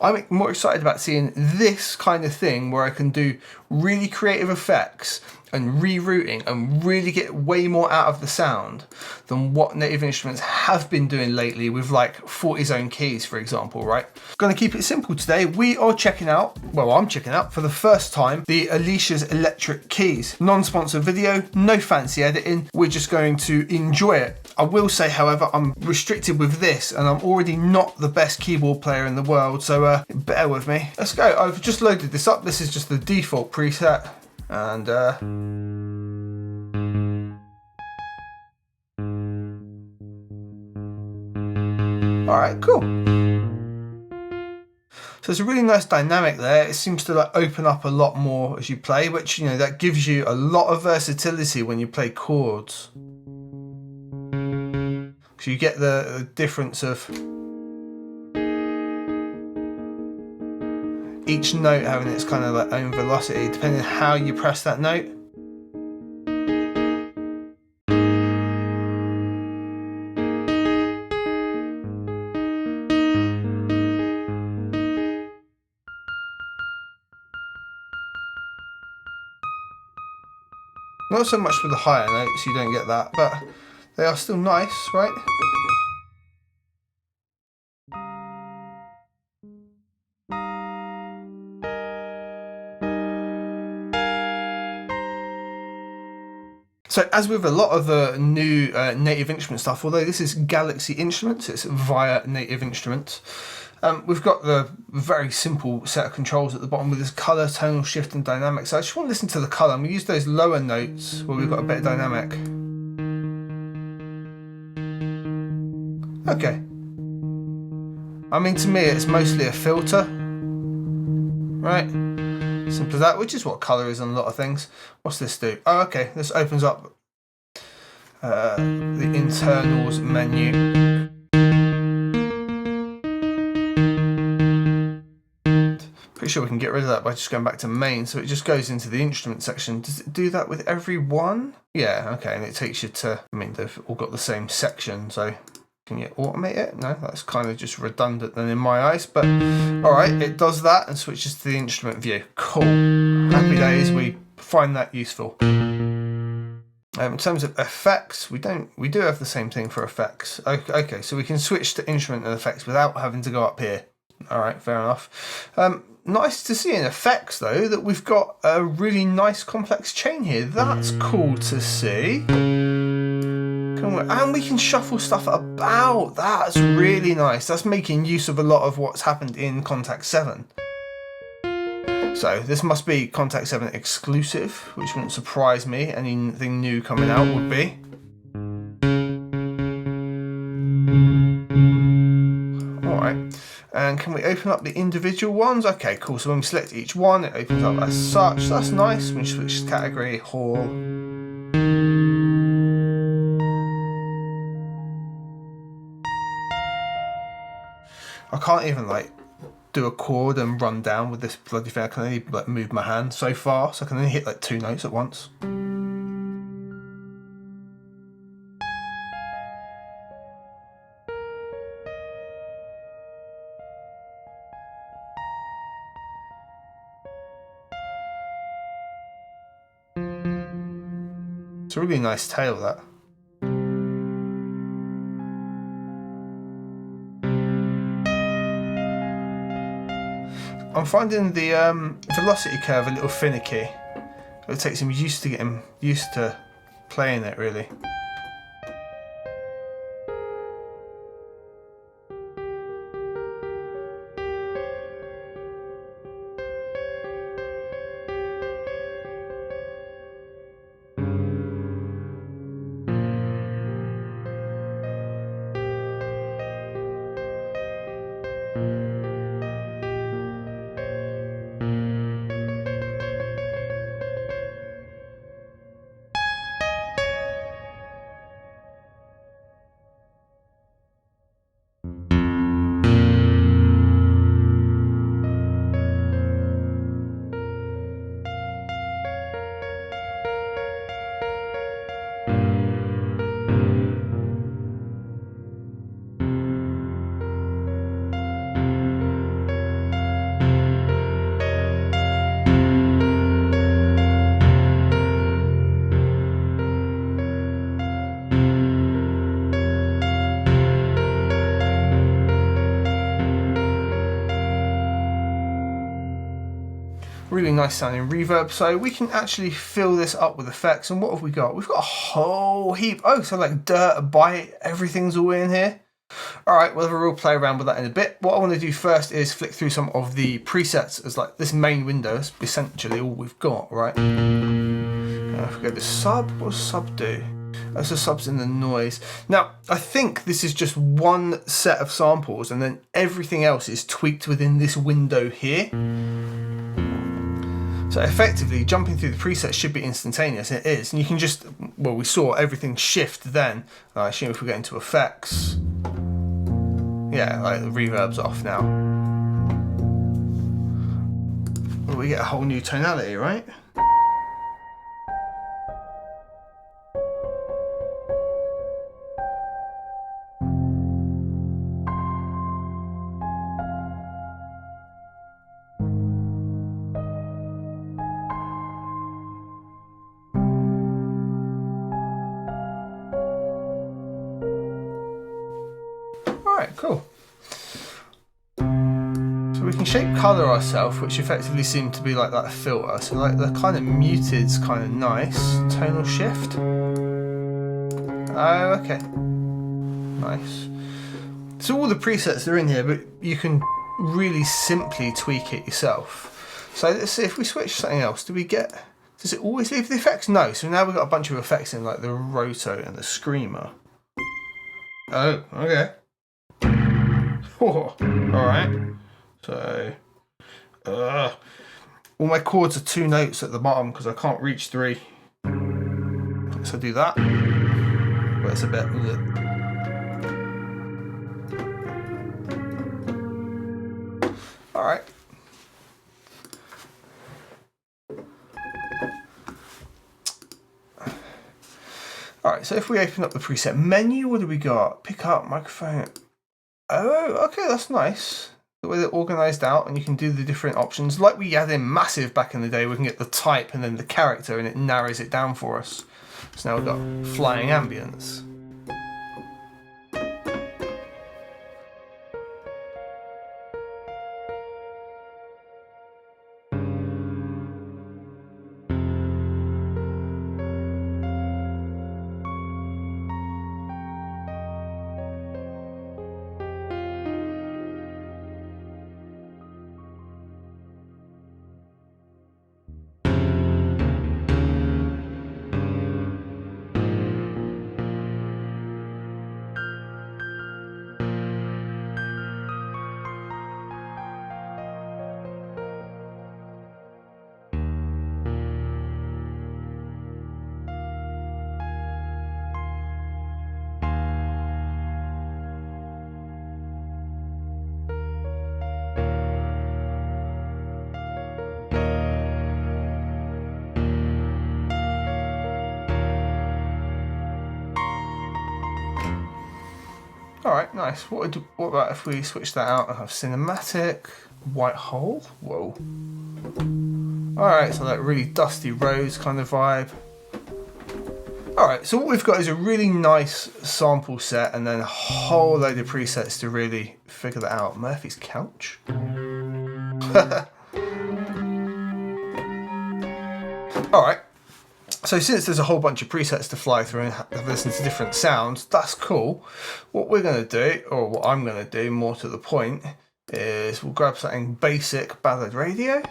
I'm more excited about seeing this kind of thing where I can do really creative effects and rerouting and really get way more out of the sound than what native instruments have been doing lately with like 40 zone keys, for example, right? Gonna keep it simple today. We are checking out, well, I'm checking out for the first time, the Alicia's electric keys. Non-sponsored video, no fancy editing. We're just going to enjoy it. I will say, however, I'm restricted with this and I'm already not the best keyboard player in the world, so bear with me. Let's go. I've just loaded this up. This is just the default preset. And all right, cool. So there's a really nice dynamic there. It seems to like open up a lot more as you play, which, you know, that gives you a lot of versatility when you play chords. So you get the difference of each note having its kind of like own velocity depending on how you press that note. Not so much with the higher notes, you don't get that, but they are still nice, right? So as with a lot of the new native instrument stuff, although this is Galaxy Instruments, it's via native instruments, we've got the very simple set of controls at the bottom with this colour, tonal shift and dynamic. So I just want to listen to the colour and we use those lower notes where we've got a better dynamic. Okay. I mean, to me it's mostly a filter, right? Simple as that, which is what colour is on a lot of things. What's this do? Oh, okay, this opens up the internals menu. Pretty sure we can get rid of that by just going back to main, so it just goes into the instrument section. Does it do that with every one? Yeah, okay, and it takes you to, I mean, they've all got the same section, so can you automate it? No, that's kind of just redundant then in my eyes, but all right, it does that and switches to the instrument view. Cool. Happy days, we find that useful. In terms of effects, we do have the same thing for effects. Okay, so we can switch to instrument and effects without having to go up here. All right, fair enough. Nice to see in effects though that we've got a really nice complex chain here. That's cool to see. And we can shuffle stuff about. That's really nice. That's making use of a lot of what's happened in Contact 7. So this must be Contact 7 exclusive, which wouldn't surprise me. Anything new coming out would be. Alright. And can we open up the individual ones? Okay, cool. So when we select each one, it opens up as such. That's nice. We switch category, hall. I can't even like do a chord and run down with this bloody thing. I can only like move my hand so far, so I can only hit like 2 notes at once. It's a really nice tail, that. I'm finding the velocity curve a little finicky. It takes him used to get him used to playing it, really. Really nice sounding reverb. So we can actually fill this up with effects. And what have we got? We've got a whole heap. Oh, so like dirt, a bite, everything's all in here. All right, we'll have a real play around with that in a bit. What I want to do first is flick through some of the presets as like this main window is essentially all we've got, right? If we go to sub, what does sub do? Oh, so sub's in the noise. Now, I think this is just one set of samples and then everything else is tweaked within this window here. So effectively, jumping through the presets should be instantaneous. It is. And you can just, well, we saw everything shift then. I assume if we get into effects, yeah, like the reverb's off now. Well, we get a whole new tonality, right? Cool. So we can shape colour ourselves, which effectively seem to be like that filter. So like the kind of muted's kind of nice. Tonal shift. Oh, okay. Nice. So all the presets are in here, but you can really simply tweak it yourself. So let's see if we switch something else. Do we get? Does it always leave the effects? No. So now we've got a bunch of effects in, like the roto and the screamer. Oh, okay. Oh, all right. So, all my chords are 2 notes at the bottom because I can't reach 3. So do that. But it's a bit. All right. All right. So if we open up the preset menu, what do we got? Pick up microphone. Oh, okay, that's nice. The way they're organised out and you can do the different options. Like we had in Massive back in the day, we can get the type and then the character and it narrows it down for us. So now we've got flying ambience. Alright, nice. What about if we switch that out and have cinematic, white hole? Whoa. Alright, so that really dusty rose kind of vibe. Alright, so what we've got is a really nice sample set and then a whole load of presets to really figure that out. Murphy's Couch? Alright. So since there's a whole bunch of presets to fly through and have listened to different sounds, that's cool. What we're going to do, or what I'm going to do more to the point, is we'll grab something basic, ballad radio.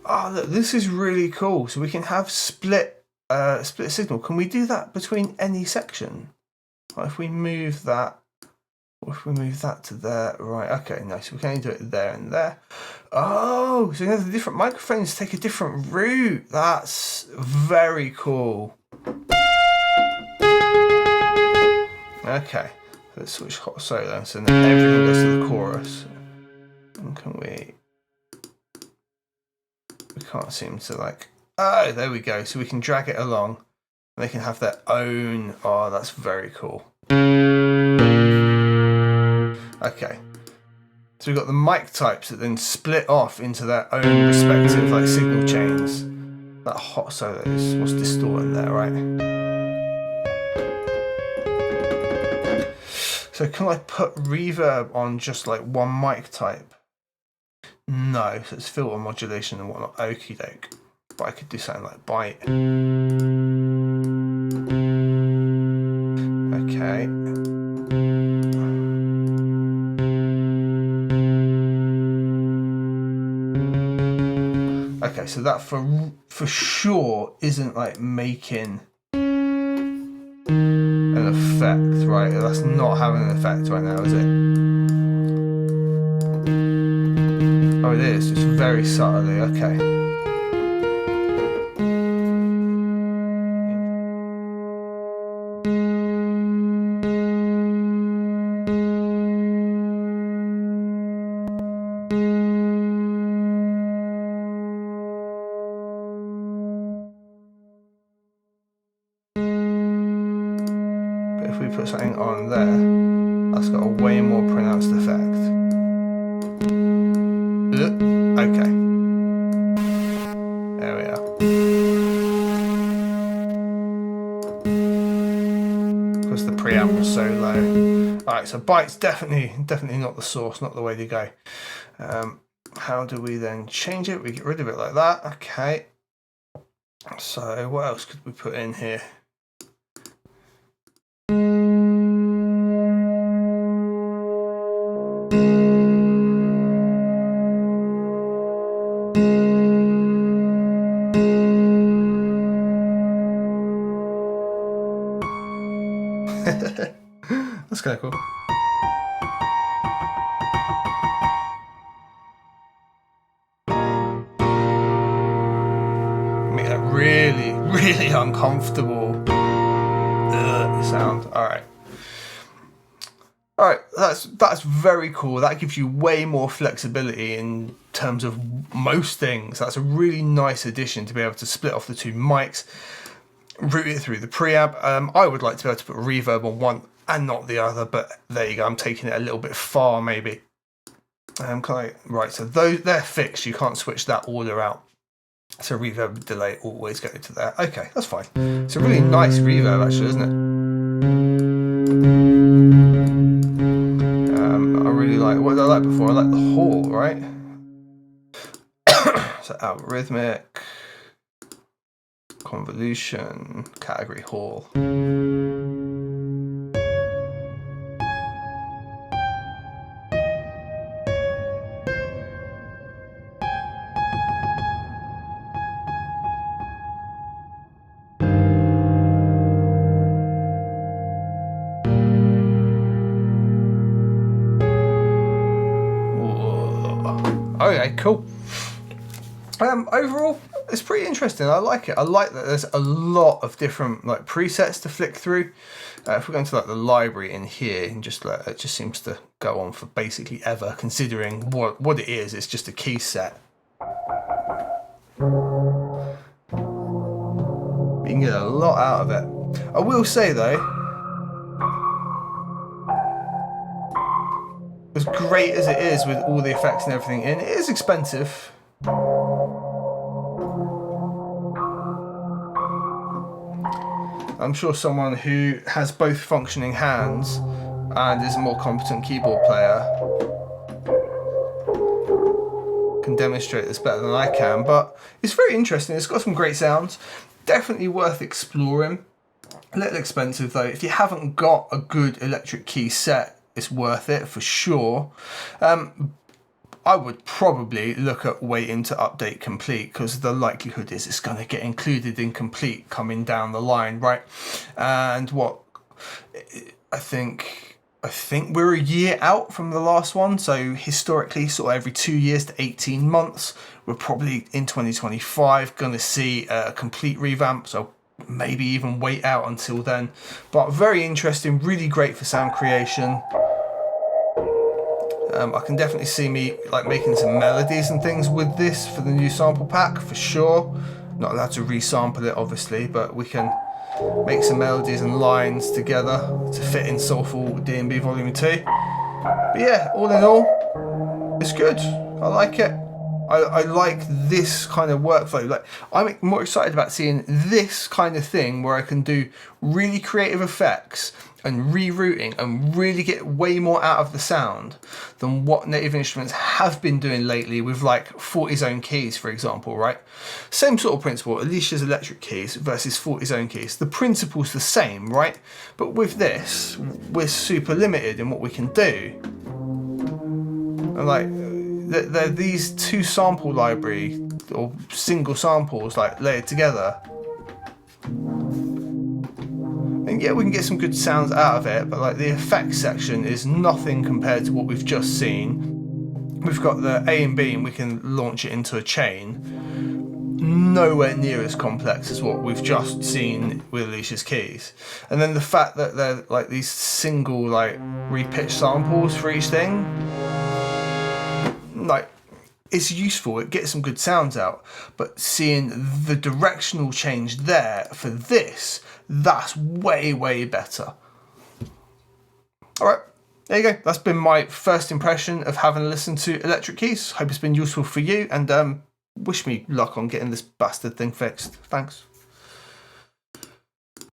Oh, look, this is really cool. So we can have split signal. Can we do that between any section? Like if we move that, or if we move that to there, right, okay, nice. So we can only do it there and there. Oh, so you have the different microphones take a different route. That's very cool. Okay, let's switch hot solo, so then everything goes to the chorus. And can we can't seem to like, oh, there we go. So we can drag it along. They can have their own, oh, that's very cool. Okay. So we've got the mic types that then split off into their own respective like signal chains. That hot solo is what's distorting there, right? So can I put reverb on just like one mic type? No, so it's filter modulation and whatnot. Okie doke. But I could do something like bite. Okay. Okay, so that for sure isn't like making an effect, right? That's not having an effect right now, is it? Oh, it is, just very subtly, okay. But if we put something on there, that's got a way more pronounced effect. Okay. There we are. Because the preamp was so low. Alright, so bite's definitely not the source, not the way to go. How do we then change it? We get rid of it like that. Okay. So what else could we put in here? That's kind of cool. Make that really, really uncomfortable sound. Alright. Alright, that's very cool. That gives you way more flexibility in terms of most things. That's a really nice addition to be able to split off the two mics, route it through the preamp. I would like to be able to put reverb on one and not the other, but there you go. I'm taking it a little bit far, maybe. Right, so they're fixed. You can't switch that order out. So reverb delay always go to there. Okay, that's fine. It's a really nice reverb, actually, isn't it? I really like. What did I like before? I like the hall, right? So algorithmic, convolution, category hall. Okay, cool. Overall, it's pretty interesting. I like it. I like that there's a lot of different like presets to flick through. If we go into like the library in here and just it just seems to go on for basically ever, considering what it is. It's just a key set. You can get a lot out of it. I will say though, as great as it is with all the effects and everything in, it is expensive. I'm sure someone who has both functioning hands and is a more competent keyboard player can demonstrate this better than I can, but it's very interesting. It's got some great sounds. Definitely worth exploring. A little expensive though. If you haven't got a good electric key set, it's worth it for sure. I would probably look at waiting to update Komplete, because the likelihood is it's going to get included in Komplete coming down the line, right? And what I think we're a year out from the last one, so historically sort of every 2 years to 18 months we're probably in 2025 going to see a complete revamp, so maybe even wait out until then. But very interesting, really great for sound creation. I can definitely see me like making some melodies and things with this for the new sample pack for sure. Not allowed to resample it obviously, but we can make some melodies and lines together to fit in Soulful D&B Volume 2. But yeah, all in all, it's good. I like it. I like this kind of workflow. Like, I'm more excited about seeing this kind of thing where I can do really creative effects and rerouting and really get way more out of the sound than what Native Instruments have been doing lately with like 40 zone keys, for example, right? Same sort of principle, Alicia's electric keys versus 40 zone keys. The principle's the same, right? But with this, we're super limited in what we can do. And like, they're these two sample library or single samples like layered together. And yeah, we can get some good sounds out of it, but like the effects section is nothing compared to what we've just seen. We've got the A and B and we can launch it into a chain. Nowhere near as complex as what we've just seen with Alicia's keys. And then the fact that they're like these single like repitched samples for each thing, like it's useful, it gets some good sounds out, but seeing the directional change there for this, that's way, way better. All right, there you go. That's been my first impression of having listened to electric keys. Hope it's been useful for you, and wish me luck on getting this bastard thing fixed. Thanks.